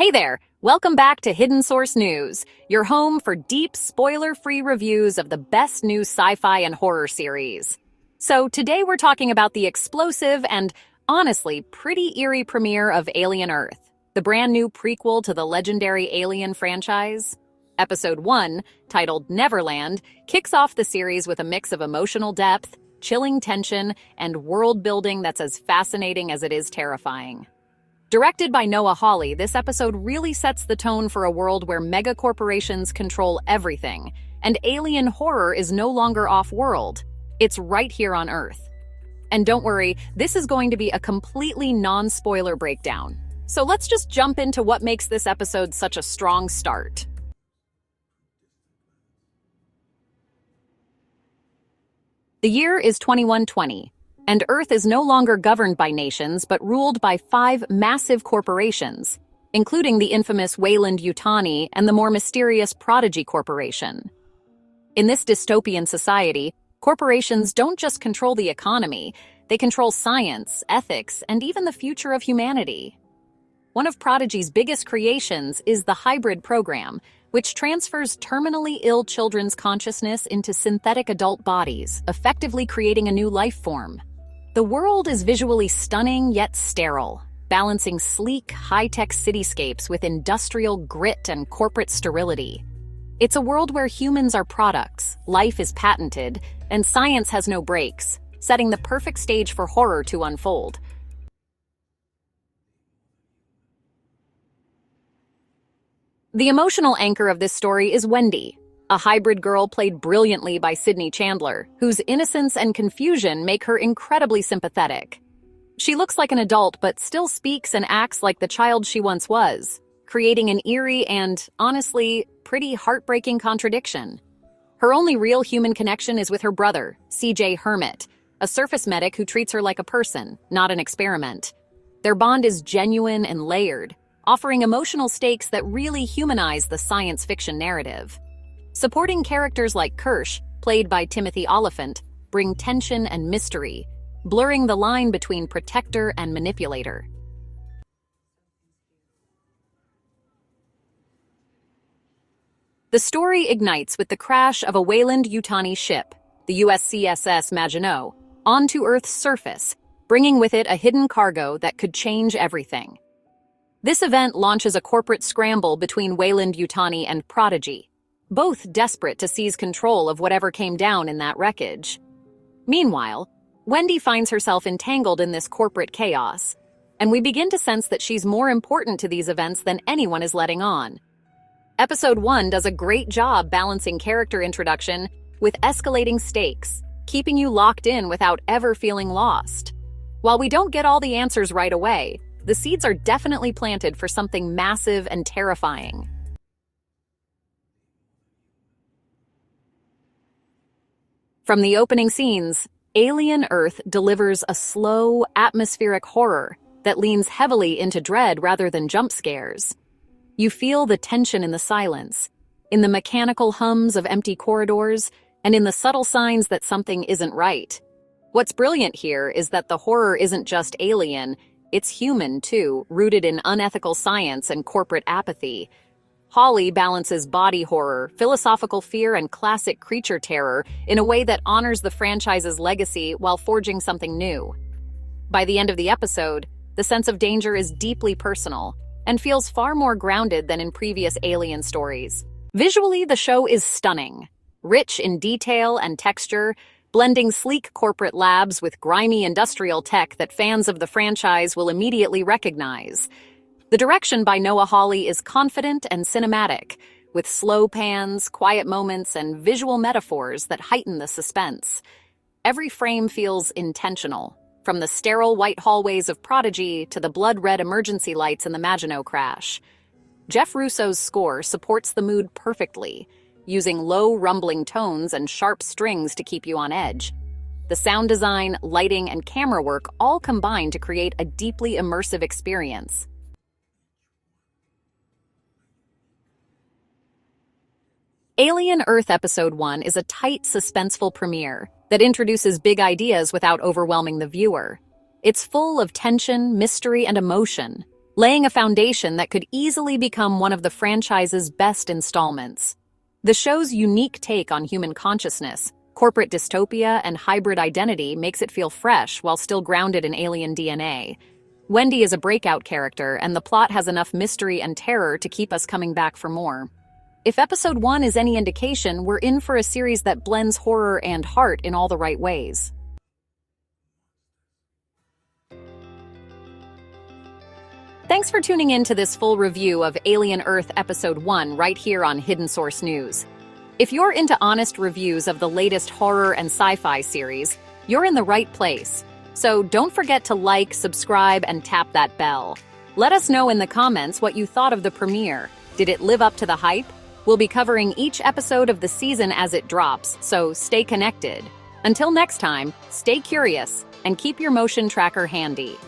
Hey there! Welcome back to Hidden Source News, your home for deep, spoiler-free reviews of the best new sci-fi and horror series. So today we're talking about the explosive and, honestly, pretty eerie premiere of Alien Earth, the brand new prequel to the legendary Alien franchise. Episode 1, titled Neverland, kicks off the series with a mix of emotional depth, chilling tension, and world-building that's as fascinating as it is terrifying. Directed by Noah Hawley, this episode really sets the tone for a world where megacorporations control everything, and alien horror is no longer off-world. It's right here on Earth. And don't worry, this is going to be a completely non-spoiler breakdown. So let's just jump into what makes this episode such a strong start. The year is 2120. And Earth is no longer governed by nations, but ruled by 5 massive corporations, including the infamous Weyland-Yutani and the more mysterious Prodigy Corporation. In this dystopian society, corporations don't just control the economy, they control science, ethics, and even the future of humanity. One of Prodigy's biggest creations is the hybrid program, which transfers terminally ill children's consciousness into synthetic adult bodies, effectively creating a new life form. The world is visually stunning yet sterile, balancing sleek, high-tech cityscapes with industrial grit and corporate sterility. It's a world where humans are products, life is patented, and science has no brakes, setting the perfect stage for horror to unfold. The emotional anchor of this story is Wendy, a hybrid girl played brilliantly by Sydney Chandler, whose innocence and confusion make her incredibly sympathetic. She looks like an adult but still speaks and acts like the child she once was, creating an eerie and, honestly, pretty heartbreaking contradiction. Her only real human connection is with her brother, CJ Hermit, a surface medic who treats her like a person, not an experiment. Their bond is genuine and layered, offering emotional stakes that really humanize the science fiction narrative. Supporting characters like Kirsch, played by Timothy Oliphant, bring tension and mystery, blurring the line between protector and manipulator. The story ignites with the crash of a Weyland-Yutani ship, the USCSS Maginot, onto Earth's surface, bringing with it a hidden cargo that could change everything. This event launches a corporate scramble between Weyland-Yutani and Prodigy, both desperate to seize control of whatever came down in that wreckage. Meanwhile, Wendy finds herself entangled in this corporate chaos, and we begin to sense that she's more important to these events than anyone is letting on. Episode 1 does a great job balancing character introduction with escalating stakes, keeping you locked in without ever feeling lost. While we don't get all the answers right away, the seeds are definitely planted for something massive and terrifying. From the opening scenes, Alien Earth delivers a slow, atmospheric horror that leans heavily into dread rather than jump scares. You feel the tension in the silence, in the mechanical hums of empty corridors, and in the subtle signs that something isn't right. What's brilliant here is that the horror isn't just alien, it's human too, rooted in unethical science and corporate apathy. Hawley balances body horror, philosophical fear, and classic creature terror in a way that honors the franchise's legacy while forging something new. By the end of the episode, the sense of danger is deeply personal and feels far more grounded than in previous Alien stories. Visually, the show is stunning, rich in detail and texture, blending sleek corporate labs with grimy industrial tech that fans of the franchise will immediately recognize. The direction by Noah Hawley is confident and cinematic, with slow pans, quiet moments, and visual metaphors that heighten the suspense. Every frame feels intentional, from the sterile white hallways of Prodigy to the blood-red emergency lights in the Maginot crash. Jeff Russo's score supports the mood perfectly, using low, rumbling tones and sharp strings to keep you on edge. The sound design, lighting, and camera work all combine to create a deeply immersive experience. Alien Earth Episode 1 is a tight, suspenseful premiere that introduces big ideas without overwhelming the viewer. It's full of tension, mystery, and emotion, laying a foundation that could easily become one of the franchise's best installments. The show's unique take on human consciousness, corporate dystopia, and hybrid identity makes it feel fresh while still grounded in alien DNA. Wendy is a breakout character, and the plot has enough mystery and terror to keep us coming back for more. If episode 1 is any indication, we're in for a series that blends horror and heart in all the right ways. Thanks for tuning in to this full review of Alien Earth Episode 1 right here on Hidden Source News. If you're into honest reviews of the latest horror and sci-fi series, you're in the right place. So don't forget to like, subscribe, and tap that bell. Let us know in the comments what you thought of the premiere. Did it live up to the hype? We'll be covering each episode of the season as it drops, so stay connected. Until next time, stay curious and keep your motion tracker handy.